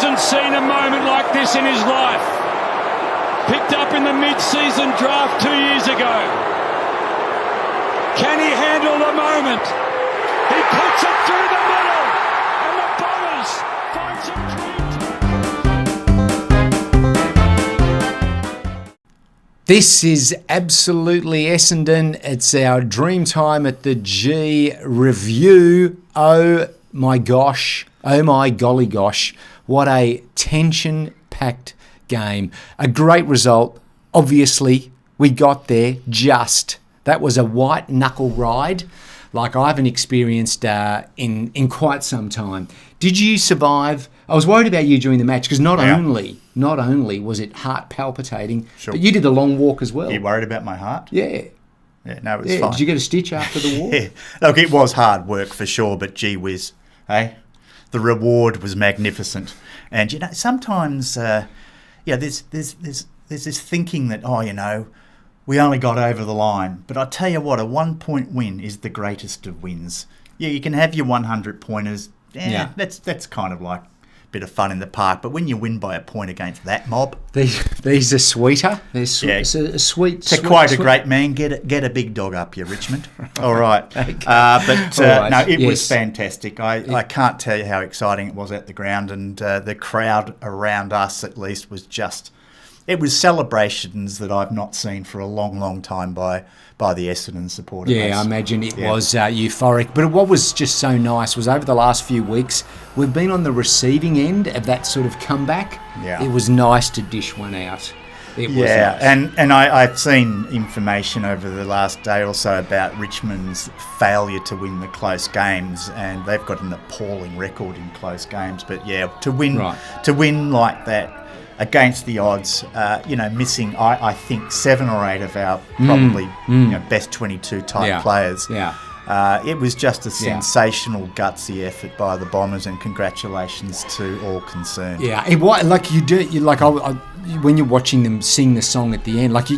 hasn't seen a moment like this in his life. Picked up in the mid-season draft 2 years ago. Can he handle the moment? He puts it through the middle, and the Bombers find some dream. This is absolutely Essendon. It's our Dreamtime at the G review. Oh my gosh. Oh my golly gosh. What a tension-packed game. A great result. Obviously, we got there just. That was a white-knuckle ride like I haven't experienced in quite some time. Did you survive? I was worried about you during the match because not only was it heart palpitating, but you did the long walk as well. You worried about my heart? Yeah. Yeah, no, it was fine. Did you get a stitch after the walk? Yeah. Look, it was hard work for sure, but gee whiz, hey? The reward was magnificent. And, you know, sometimes, there's this thinking that, we only got over the line. But I tell you what, a 1 point win is the greatest of wins. Yeah, you can have your 100 pointers. That's kind of like a bit of fun in the park. But when you win by a point against that mob, these are sweeter. It's a sweet. To quite a great man, get a big dog up you, Richmond. All right. Okay. It was fantastic. I can't tell you how exciting it was at the ground, and the crowd around us at least was just. It was celebrations that I've not seen for a long, long time by the Essendon supporters. Yeah, I imagine it was euphoric. But what was just so nice was over the last few weeks, we've been on the receiving end of that sort of comeback. Yeah. It was nice to dish one out. It was nice. and I've seen information over the last day or so about Richmond's failure to win the close games, and they've got an appalling record in close games. But yeah, to win like that, against the odds, missing, I think, 7 or 8 of our probably best 22 type players. Yeah. It was just a sensational, gutsy effort by the Bombers, and congratulations to all concerned. Yeah, when you're watching them sing the song at the end, like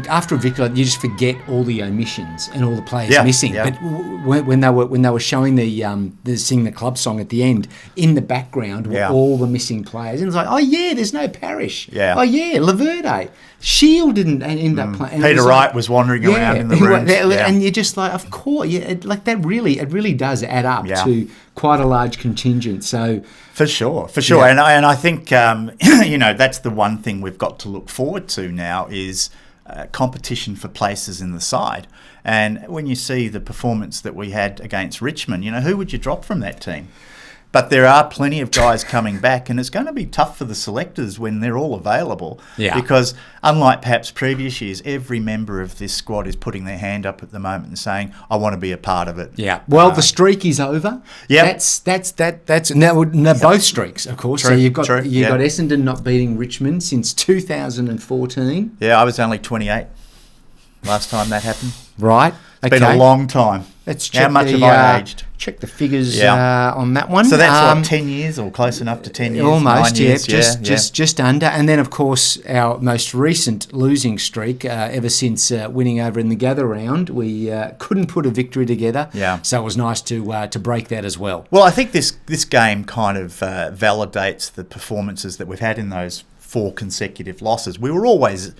after a victory, you just forget all the omissions and all the players missing. Yeah. But when they were showing the sing the club song at the end, in the background were all the missing players, and it's like, oh yeah, there's no Parish. Yeah. Oh yeah, Laverde. Shield didn't end up playing. Peter Wright was wandering around in the room, and you're just like, of course, that really does add up to quite a large contingent. So for sure, and I think that's the one thing we've got to look forward to now is competition for places in the side. And when you see the performance that we had against Richmond, who would you drop from that team? But there are plenty of guys coming back, and it's going to be tough for the selectors when they're all available. Yeah. Because unlike perhaps previous years, every member of this squad is putting their hand up at the moment and saying, "I want to be a part of it." Yeah. Well, the streak is over. Yeah. That's now both streaks, of course. True. So you've got Essendon not beating Richmond since 2014. Yeah, I was only 28 last time that happened. Right. It's been a long time. Let's check how much have I aged? Check the figures on that one. So that's 10 years or close enough to 10 years? Almost, 9 years, just under. And then, of course, our most recent losing streak, ever since winning over in the Gather round, we couldn't put a victory together. Yeah. So it was nice to break that as well. Well, I think this game kind of validates the performances that we've had in those 4 consecutive losses. We were always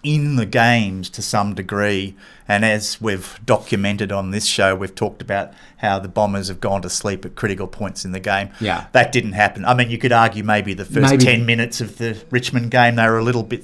in the games to some degree, and as we've documented on this show, we've talked about how the Bombers have gone to sleep at critical points in the game. Yeah. That didn't happen. I mean, you could argue maybe the first 10 minutes of the Richmond game, they were a little bit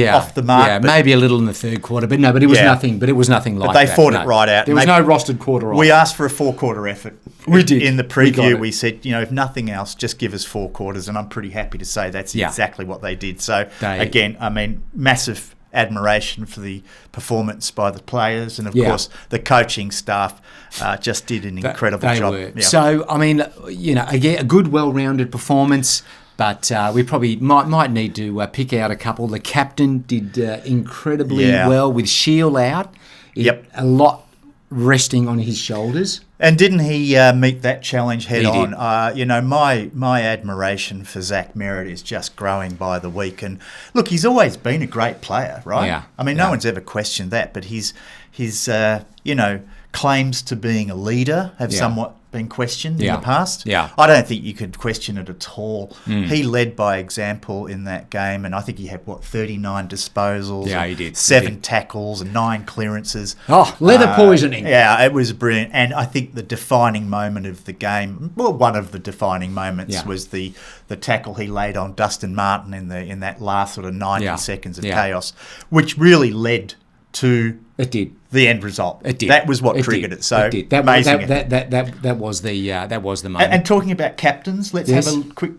off the mark. Yeah, maybe a little in the third quarter, but it was nothing. But it was nothing like that. But they fought it right out. There was no rostered quarter off. We asked for a 4-quarter effort. We did. In the preview, we said, if nothing else, just give us 4 quarters, and I'm pretty happy to say that's exactly what they did. So, again, I mean, massive admiration for the performance by the players, and of course the coaching staff just did an incredible job. Yeah. So I mean, again, a good, well-rounded performance, but we probably might need to pick out a couple. The captain did incredibly well with Shield out. A lot resting on his shoulders. And didn't he meet that challenge head on? My admiration for Zach Merritt is just growing by the week. And look, he's always been a great player, right? Yeah. I mean, no one's ever questioned that. But his claims to being a leader have somewhat been questioned in Yeah. the past. Yeah. I don't think you could question it at all. Mm. He led by example in that game, and I think he had, 39 disposals, Yeah, and he did. 7 tackles and 9 clearances. Oh, leather poisoning. Yeah, it was brilliant. And I think the defining moment of the game, well, one of the defining moments Yeah. was the tackle he laid on Dustin Martin in that last sort of 90 seconds of chaos, which really led to It did. the end result. It did. That was what It triggered did. it. So It did. That, amazing. that was the moment. And talking about captains, let's Yes. have a quick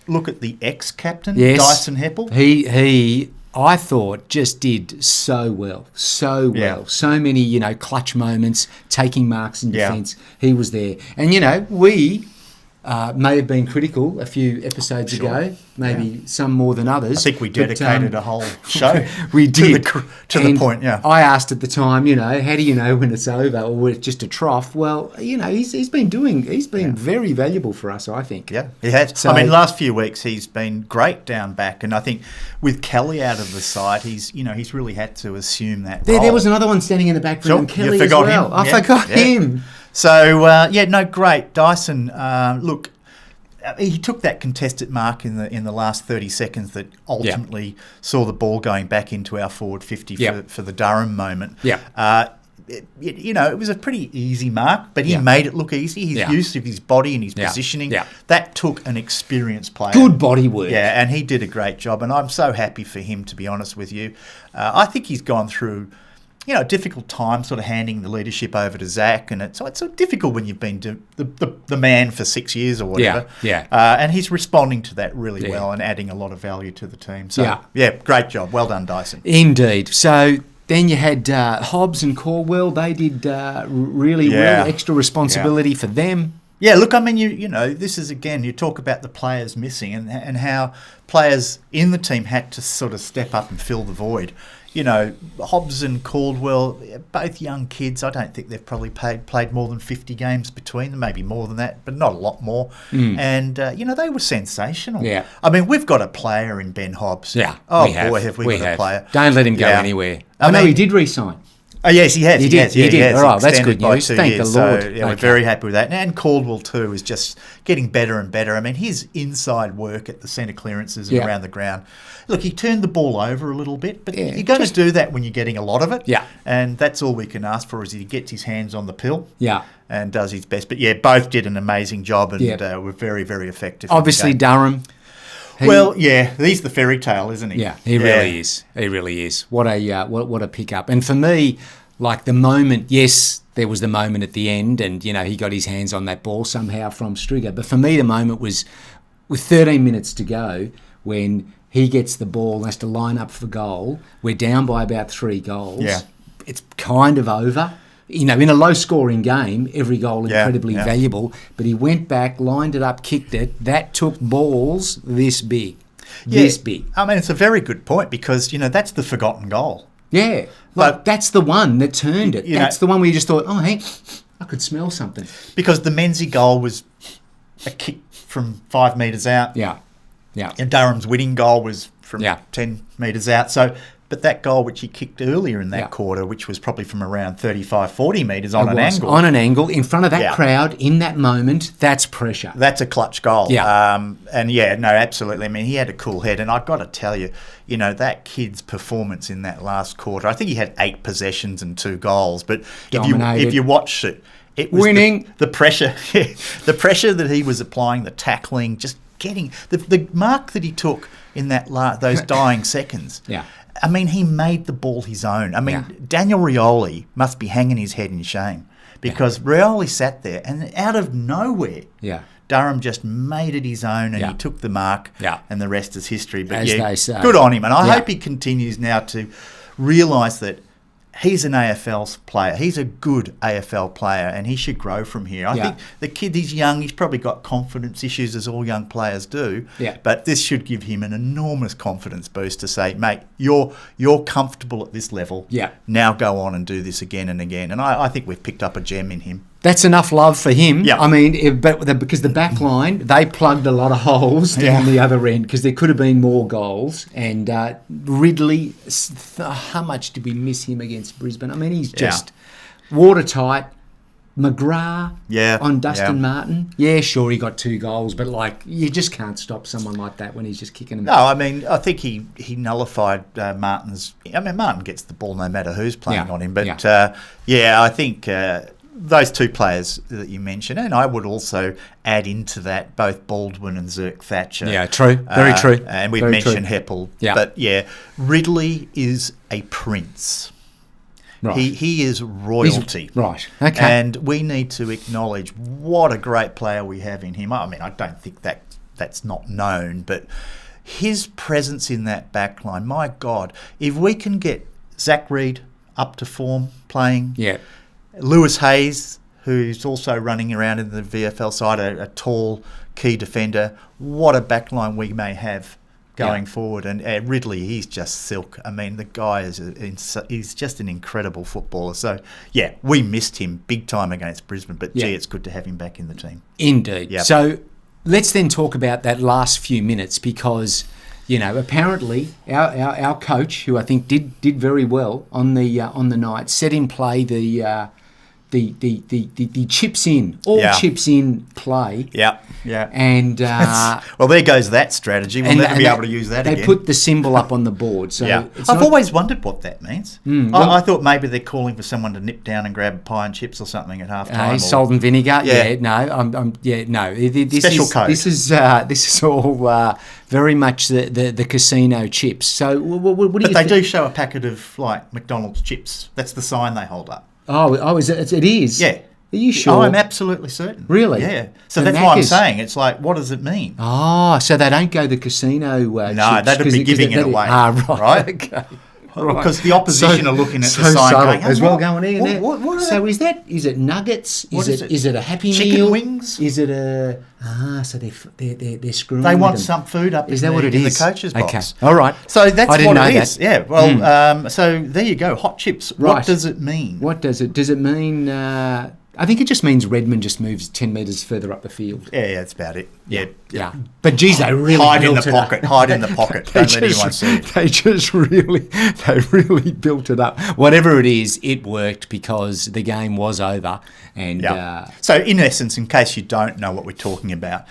look at the ex-captain, Yes. Dyson Heppell. He I thought just did so well. So many, clutch moments, taking marks in Yeah. defence. He was there. And, we may have been critical a few episodes ago, maybe some more than others. I think we dedicated a whole show we did. to the point, yeah. I asked at the time, how do you know when it's over or when it's just a trough? Well, he's been very valuable for us, I think. Yeah, he has. So, last few weeks he's been great down back, and I think with Kelly out of the side, he's really had to assume that role. There was another one standing in the back room, Kelly you forgot as well. him. I forgot him. So great, Dyson. Look, he took that contested mark in the last 30 seconds that ultimately saw the ball going back into our forward 50 for the Durham moment. Yeah. It was a pretty easy mark, but he made it look easy. His use of his body and his positioning, that took an experienced player. Good body work. Yeah, and he did a great job, and I'm so happy for him, to be honest with you. I think he's gone through a difficult time sort of handing the leadership over to Zach, and it's so difficult when you've been the man for 6 years or whatever. Yeah. And he's responding to that really well and adding a lot of value to the team. So, great job. Well done, Dyson. Indeed. So then you had Hobbs and Caldwell. They did really well. Extra responsibility for them. Yeah, look, this is, again, you talk about the players missing and how players in the team had to sort of step up and fill the void. Hobbs and Caldwell, both young kids. I don't think they've probably played more than 50 games between them, maybe more than that, but not a lot more. And, they were sensational. Yeah. We've got a player in Ben Hobbs. Yeah. Oh, boy, have we got a player. Don't let him go anywhere. I know he did re-sign. Oh, yes, he has. He did. Has. All right, that's Extended good news. by 2 Thank years. the Lord. So, we're very happy with that. And Caldwell, too, is just getting better and better. His inside work at the centre clearances and around the ground. Look, he turned the ball over a little bit, but you're going to do that when you're getting a lot of it. Yeah. And that's all we can ask for, is he gets his hands on the pill. Yeah. And does his best. But, both did an amazing job and were very, very effective. Obviously, Durham. He's the fairy tale, isn't he? Yeah, he really is. He really is. What a pickup. And for me, like the moment, yes, there was the moment at the end and, he got his hands on that ball somehow from Striger. But for me, the moment was with 13 minutes to go when he gets the ball and has to line up for goal. We're down by about 3 goals. Yeah. It's kind of over. In a low-scoring game, every goal incredibly valuable. But he went back, lined it up, kicked it. That took balls this big. This big. It's a very good point because, that's the forgotten goal. Yeah. But that's the one that turned it. That's the one where you just thought, oh, hey, I could smell something. Because the Menzies goal was a kick from 5 metres out. Yeah. Yeah. And Durham's winning goal was from 10 metres out. So, but that goal which he kicked earlier in that quarter, which was probably from around 35, 40 metres on an angle. On an angle, in front of that crowd, in that moment, that's pressure. That's a clutch goal. Yeah. Absolutely. He had a cool head. And I've got to tell you, that kid's performance in that last quarter, I think he had 8 possessions and 2 goals. But if you watched it, it was winning. The pressure, the pressure that he was applying, the tackling, just getting the mark that he took in that those dying seconds. Yeah. He made the ball his own. Daniel Rioli must be hanging his head in shame because Rioli sat there and out of nowhere, Durham just made it his own and he took the mark and the rest is history. But as they say. Good on him. And I hope he continues now to realise that he's an AFL player. He's a good AFL player and he should grow from here. I think the kid, he's young. He's probably got confidence issues as all young players do. Yeah. But this should give him an enormous confidence boost to say, mate, you're comfortable at this level. Yeah. Now go on and do this again and again. And I think we've picked up a gem in him. That's enough love for him. Yeah. Because the back line, they plugged a lot of holes down the other end because there could have been more goals. And Ridley, how much did we miss him against Brisbane? He's just watertight. McGrath Yeah, on Dustin yeah. Martin. Yeah, sure, he got 2 goals, but like you just can't stop someone like that when he's just kicking them. No, I mean, I think he nullified Martin's. I mean, Martin gets the ball no matter who's playing on him. But I think those 2 players that you mentioned, and I would also add into that both Baldwin and Zirk Thatcher. Yeah, true. Very true. And we've Very mentioned true. Heppell. Yeah. But yeah, Ridley is a prince. Right. He is royalty. Right. Okay. And we need to acknowledge what a great player we have in him. I mean, I don't think that's not known, but his presence in that back line, my God, if we can get Zach Reed up to form playing, Lewis Hayes, who's also running around in the VFL side, a tall key defender, what a back line we may have going forward. And Ridley, he's just silk. I mean, the guy he's just an incredible footballer. So, yeah, we missed him big time against Brisbane, but gee, it's good to have him back in the team. Indeed. Yep. So let's then talk about that last few minutes because, apparently our coach, who I think did very well on the night, set in play the chips in, chips in play. Yeah. And well, there goes that strategy. We'll never be able to use that again. They put the symbol up on the board. So I've always wondered what that means. I thought maybe they're calling for someone to nip down and grab a pie and chips or something at half time. Salt and vinegar. No. This Special code. This is all very much the casino chips. So what do you? But they do show a packet of like McDonald's chips. That's the sign they hold up. Oh, is it? It is. Yeah. Are you sure? Oh, I'm absolutely certain. Really? Yeah. So The that's why I'm Maccas. saying it's like, what does it mean? Oh, so they don't go the casino No, chips, that'd be giving it away. Right. Okay. Because the opposition are looking at the sign subtle going, as well going in. What So is it nuggets? What is it? Is it a Happy Chicken Meal? wings? Is it a so they're screwing? They with want them. some food up Is in that what it the is? coach's box. Okay. All right. So that's I didn't what know it is. that. Yeah. Well, so there you go. Hot chips. Right. What does it mean? What does it? Does it mean? I think it just means Redmond just moves 10 metres further up the field. Yeah, that's about it. Yeah. But geez, they really Hide in the built it up. pocket. Hide in the pocket. Don't let anyone see it. They just really built it up. Whatever it is, it worked because the game was over. And so in essence, in case you don't know what we're talking about,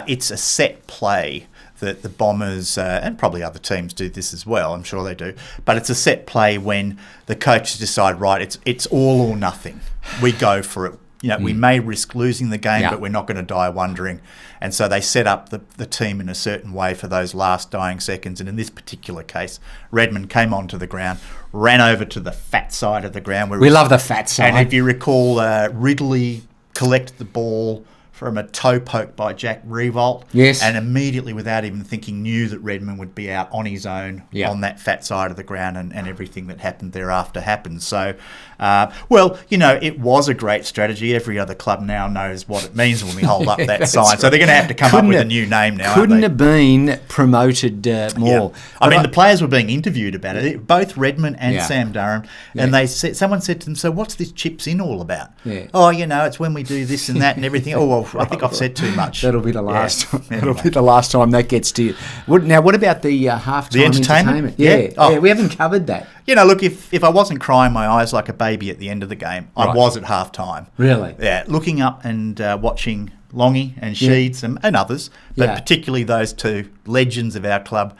it's a set play that the Bombers, and probably other teams do this as well, I'm sure they do, but it's a set play when the coaches decide, right, it's all or nothing. We go for it. We may risk losing the game, but we're not going to die wondering. And so they set up the team in a certain way for those last dying seconds. And in this particular case, Redmond came onto the ground, ran over to the fat side of the ground. We love the fat side. And if you recall, Ridley collected the ball from a toe poke by Jack Revolt. Yes. And immediately, without even thinking, knew that Redmond would be out on his own on that fat side of the ground, and everything that happened thereafter happened. So, it was a great strategy. Every other club now knows what it means when we hold up that sign. Right. So they're going to have to come up with a new name now. Couldn't have been promoted more. Yeah. I mean, the players were being interviewed about it, both Redmond and Sam Durham, and someone said to them, "So what's this chips in all about?" Yeah. Oh, it's when we do this and that and everything. Oh, well, I think I've said too much. That'll be the last time. Anyway. That'll be the last time that gets to you. Now, what about the halftime The entertainment? Yeah, we haven't covered that. Look, if I wasn't crying my eyes like a baby at the end of the game, I was at halftime. Really? Yeah, looking up and watching Longy and Sheeds and others, but particularly those two legends of our club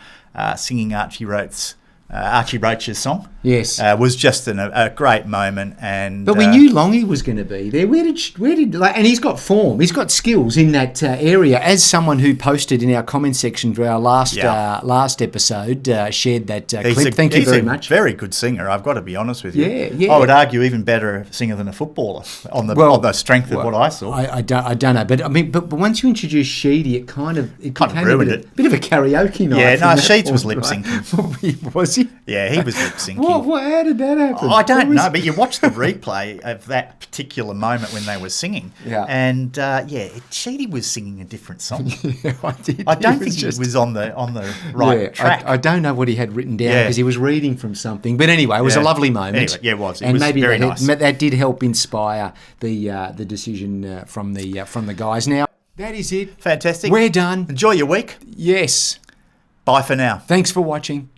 singing Archie Roach's song. Yes, was just a great moment. And but we knew Longy was going to be there. Where did and he's got form, he's got skills in that area. As someone who posted in our comment section for our last episode shared that clip. Thank you very much. He's a very good singer. I've got to be honest with you. Yeah. I would argue even better singer than a footballer on the strength of what I saw. I don't know, but I mean, but once you introduced Sheedy, it kind of ruined it. Bit of a karaoke night. Yeah, no, Sheeds was lip syncing. Was he? Yeah, he was lip syncing. How did that happen? I don't know, but you watch the replay of that particular moment when they were singing, and Sheedy was singing a different song. I don't think he was on the right track. I don't know what he had written down because he was reading from something. But anyway, it was a lovely moment. Anyway, it was. It and was maybe very nice. That did help inspire the decision from the guys. Now that is it. Fantastic. We're done. Enjoy your week. Yes. Bye for now. Thanks for watching.